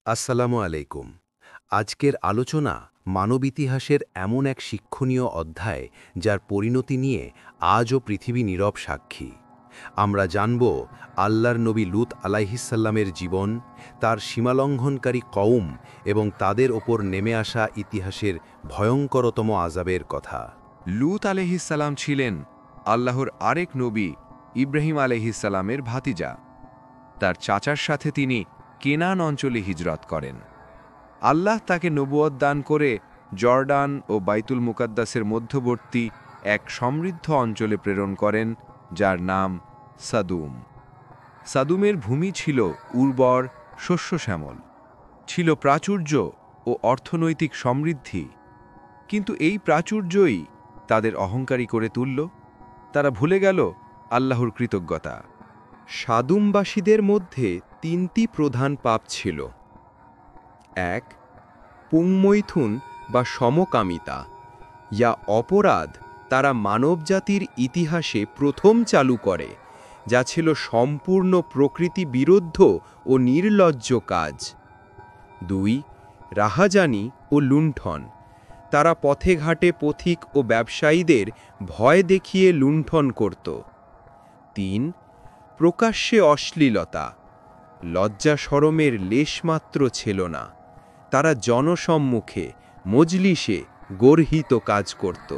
আসসালামু আলাইকুম। আজকের আলোচনা মানব ইতিহাসের এমন এক শিক্ষণীয় অধ্যায় যার পরিণতি নিয়ে আজও পৃথিবী নীরব সাক্ষী। আমরা জানব আল্লাহর নবী লূত আলাইহিসসালামের জীবন, তার সীমালঙ্ঘনকারী কওম এবং তাদের ওপর নেমে আসা ইতিহাসের ভয়ঙ্করতম আযাবের কথা। লূত আলাইহিসসালাম ছিলেন আল্লাহর আরেক নবী ইব্রাহিম আলাইহিসসালামের ভাতিজা। তার চাচার সাথে তিনি কেনান অঞ্চলে হিজরত করেন। আল্লাহ তাকে নবুয়ত দান করে জর্ডান ও বাইতুল মুকাদ্দাসের মধ্যবর্তী এক সমৃদ্ধ অঞ্চলে প্রেরণ করেন, যার নাম সাদুম। সাদুমের ভূমি ছিল উর্বর, শস্যশ্যামল, ছিল প্রাচুর্য ও অর্থনৈতিক সমৃদ্ধি। কিন্তু এই প্রাচুর্যই তাদের অহংকারী করে তুলল। তারা ভুলে গেল আল্লাহর কৃতজ্ঞতা। সাদুমবাসীদের মধ্যে তিনটি প্রধান পাপ ছিল। ১. পুংমৈথুন বা সমকামিতা, ইয়া অপরাধ তারা মানবজাতির ইতিহাসে প্রথম চালু করে, যা ছিল সম্পূর্ণ প্রকৃতি বিরুদ্ধ ও নির্লজ্জ কাজ। ২. রাহাজানি ও লুণ্ঠন, তারা পথে ঘাটে পথিক ও ব্যবসায়ীদের ভয় দেখিয়ে লুণ্ঠন করত। ৩. প্রকাশ্যে অশ্লীলতা, লজ্জা শরমের লেশমাত্র ছিল না, তারা জনসম্মুখে মজলিসে গর্হিত কাজ করত।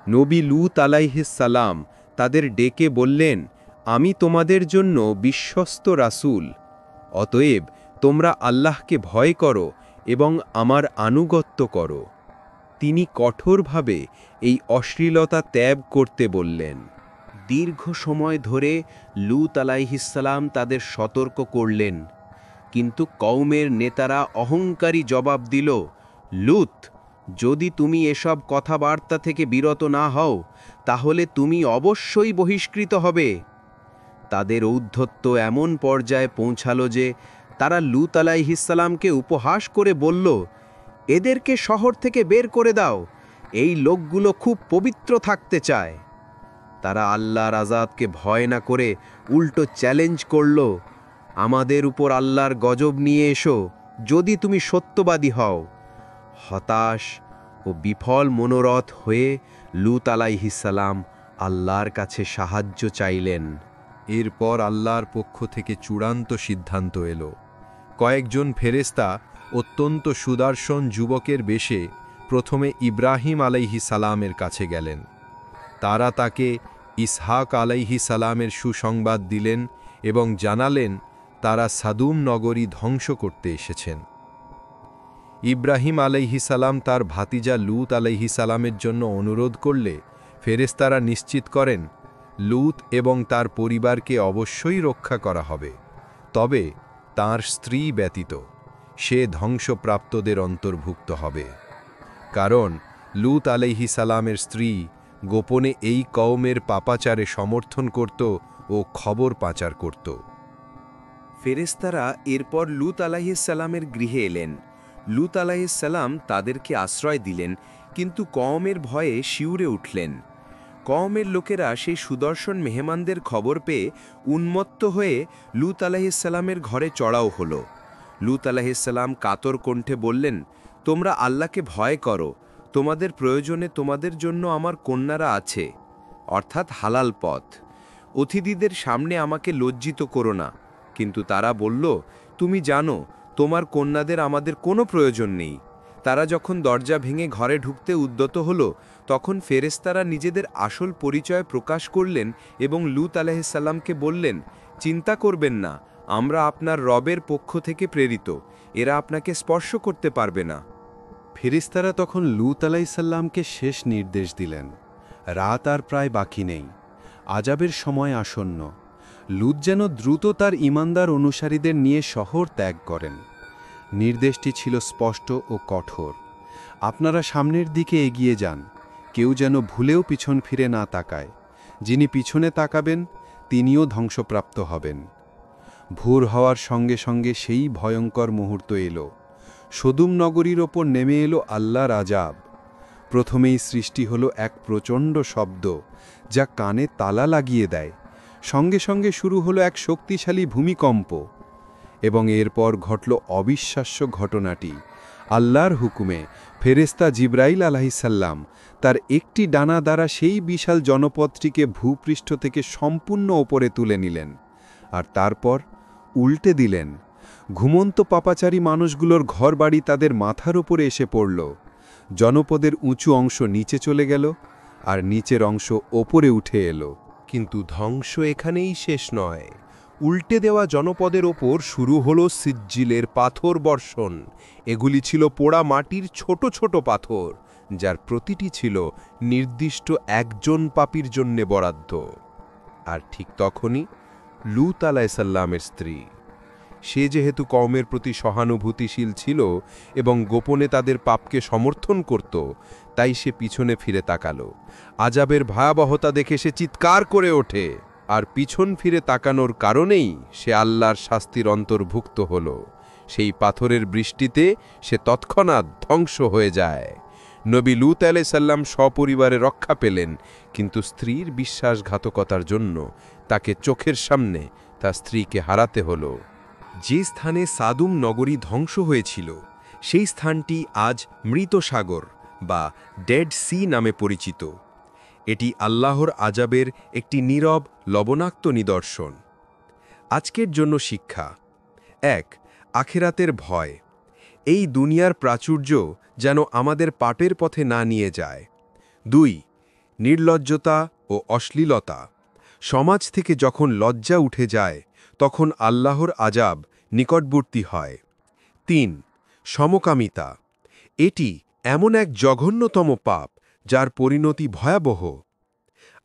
নবী লূত আলাইহিসসালাম তাদের ডেকে বললেন, আমি তোমাদের জন্য বিশ্বস্ত রাসূল, অতএব তোমরা আল্লাহকে ভয় করো এবং আমার আনুগত্য করো। তিনি কঠোরভাবে এই অশ্লীলতা ত্যাগ করতে বললেন। দীর্ঘ সময় ধরে লূত আলাইহিসসালাম তাদের সতর্ক করলেন, কিন্তু কওমের নেতারা অহংকারী জবাব দিল, লূত, যদি তুমি এসব কথাবার্তা থেকে বিরত না হও তাহলে তুমি অবশ্যই বহিষ্কৃত হবে। তাদের ঔদ্ধত্য এমন পর্যায়ে পৌঁছালো যে তারা লূত আলাইহিসসালামকে উপহাস করে বলল, এদেরকে শহর থেকে বের করে দাও, এই লোকগুলো খুব পবিত্র থাকতে চায়। তারা আল্লাহর আযাবকে ভয় না করে উল্টো চ্যালেঞ্জ করল, আমাদের উপর আল্লাহর গজব নিয়ে এসো যদি তুমি সত্যবাদী হও। হতাশ ও বিফল মনোরথ হয়ে লূত আলাইহিসসালাম আল্লাহর কাছে সাহায্য চাইলেন। এরপর আল্লাহর পক্ষ থেকে চূড়ান্ত সিদ্ধান্ত এলো। কয়েকজন ফেরেশতা অত্যন্ত সুদর্শন যুবকের বেশে প্রথমে ইব্রাহিম আলাইহিসসালামের কাছে গেলেন। তারা তাকে ইসহাক আলাইহিসসালামের সুসংবাদ দিলেন এবং জানালেন তারা সাদুম নগরী ধ্বংস করতে এসেছেন। ইব্রাহিম আলাইহিসসালাম তার ভাতিজা লূত আলাইহিসসালামের জন্য অনুরোধ করলে ফেরেশতারা নিশ্চিত করেন লূত এবং তার পরিবারকে অবশ্যই রক্ষা করা হবে, তবে তার স্ত্রী ব্যতীত সে ধ্বংসপ্রাপ্তদের অন্তর্ভুক্ত হবে। কারণ লূত আলাইহিসসালামের স্ত্রী গোপনে এই কওমের পাপাচারে সমর্থন করত ও খবর পাচার করত। ফেরেশতারা এরপর লূত আলাইহিসসালামের গৃহে এলেন। লূত আলাইহিসসালাম তাদেরকে আশ্রয় দিলেন, কিন্তু কওমের ভয়ে শিউরে উঠলেন। কওমের লোকেরা সেই সুদর্শন মেহমানদের খবর পেয়ে উন্মত্ত হয়ে লূত আলাইহিসসালামের ঘরে চড়াও হল। লূত আলাইহিসসালাম কাতর কণ্ঠে বললেন, তোমরা আল্লাহকে ভয় করো, তোমাদের প্রয়োজনে তোমাদের জন্য আমার কন্যারা আছে, অর্থাৎ হালাল পথ। অতিথিদের সামনে আমাকে লজ্জিত করো না। কিন্তু তারা বলল, তুমি জানো তোমার কন্যাদের আমাদের কোনো প্রয়োজন নেই। তারা যখন দরজা ভেঙে ঘরে ঢুকতে উদ্যত হল, তখন ফেরেশতারা নিজেদের আসল পরিচয় প্রকাশ করলেন এবং লূত আলাইহিসসালামকে বললেন, চিন্তা করবেন না, আমরা আপনার রবের পক্ষ থেকে প্রেরিত, এরা আপনাকে স্পর্শ করতে পারবে না। ফেরেশতারা তখন লূত আলাইহিসসালামকে শেষ নির্দেশ দিলেন। রাত আর প্রায় বাকি নেই, আযাবের সময় আসন্ন। লূত যেন দ্রুত তার ঈমানদার অনুসারীদের নিয়ে শহর ত্যাগ করেন। নির্দেশটি ছিল স্পষ্ট ও কঠোর, আপনারা সামনের দিকে এগিয়ে যান, কেউ যেন ভুলেও পিছন ফিরে না তাকায়। যিনি পিছনে তাকাবেন তিনিও ধ্বংসপ্রাপ্ত হবেন। ভোর হওয়ার সঙ্গে সঙ্গে সেই ভয়ঙ্কর মুহূর্ত এলো। সদুম নগরীর ওপর নেমে এলো আল্লাহর আযাব। প্রথমেই সৃষ্টি হলো এক প্রচণ্ড শব্দ, যা কানে তালা লাগিয়ে দেয়। সঙ্গে সঙ্গে শুরু হলো এক শক্তিশালী ভূমিকম্প। এবং এরপর ঘটল অবিশ্বাস্য ঘটনাটি। আল্লাহর হুকুমে ফেরেশতা জিবরাইল আলাইহিসসালাম তার একটি ডানা দ্বারা সেই বিশাল জনপদটিকে ভূপৃষ্ঠ থেকে সম্পূর্ণ ওপরে তুলে নিলেন, আর তারপর উল্টে দিলেন। ঘুমন্ত পাপাচারী মানুষগুলোর ঘরবাড়ি তাদের মাথার উপরে এসে পড়ল। জনপদের উঁচু অংশ নিচে চলে গেল, আর নিচের অংশ ওপরে উঠে এলো। কিন্তু ধ্বংস এখানেই শেষ নয়। উল্টে দেওয়া জনপদের ওপর শুরু হলো সিজ্জিলের পাথর বর্ষণ। এগুলি ছিল পোড়া মাটির ছোট ছোট পাথর, যার প্রতিটি ছিল নির্দিষ্ট একজন পাপীর জন্যে বরাদ্দ। আর ঠিক তখনই লূত আলাইহিসসালামের স্ত্রী, সে যেহেতু কওমের প্রতি সহানুভূতিশীল ছিল এবং গোপনে তাদের পাপকে সমর্থন করত, তাই সে পিছনে ফিরে তাকালো। আযাবের ভয়াবহতা দেখে সে চিৎকার করে ওঠে, আর পিছন ফিরে তাকানোর কারণেই সে আল্লাহর শাস্তির অন্তর্ভুক্ত হল। সেই পাথরের বৃষ্টিতে সে তৎক্ষণাৎ ধ্বংস হয়ে যায়। নবী লূত আলাইহিসসালাম সপরিবারে রক্ষা পেলেন, কিন্তু স্ত্রীর বিশ্বাসঘাতকতার জন্য তাকে চোখের সামনে তার স্ত্রীকে হারাতে হলো। যে স্থানে সাদুম নগরী ধ্বংস হয়েছিল, সেই স্থানটি আজ মৃত সাগর বা ডেড সি নামে পরিচিত। এটি আল্লাহর আযাবের একটি নীরব লবণাক্ত নিদর্শন। আজকের জন্য শিক্ষা: ১. আখিরাতের ভয়। এই দুনিয়ার প্রাচুর্য যেন আমাদের পাপের পথে না নিয়ে যায়। ২. নির্লজ্জতা ও অশ্লীলতা। সমাজ থেকে যখন লজ্জা উঠে যায়, তখন আল্লাহর আযাব নিকটবর্তী হয়। ৩. সমকামিতা। এটি এমন এক জঘন্যতম পাপ যার পরিণতি ভয়াবহ।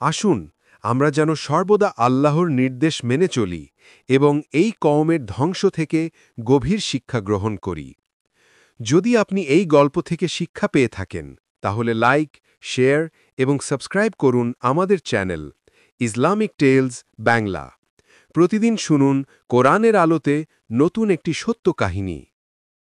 আসুন আমরা যেন সর্বদা আল্লাহর নির্দেশ মেনে চলি এবং এই কওমের ধ্বংস থেকে গভীর শিক্ষা গ্রহণ করি। যদি আপনি এই গল্প থেকে শিক্ষা পেয়ে থাকেন, তাহলে লাইক, শেয়ার এবং সাবস্ক্রাইব করুন আমাদের চ্যানেল ইসলামিক টেলস বাংলা। প্রতিদিন শুনুন কোরআনের আলোতে নতুন একটি সত্য কাহিনী।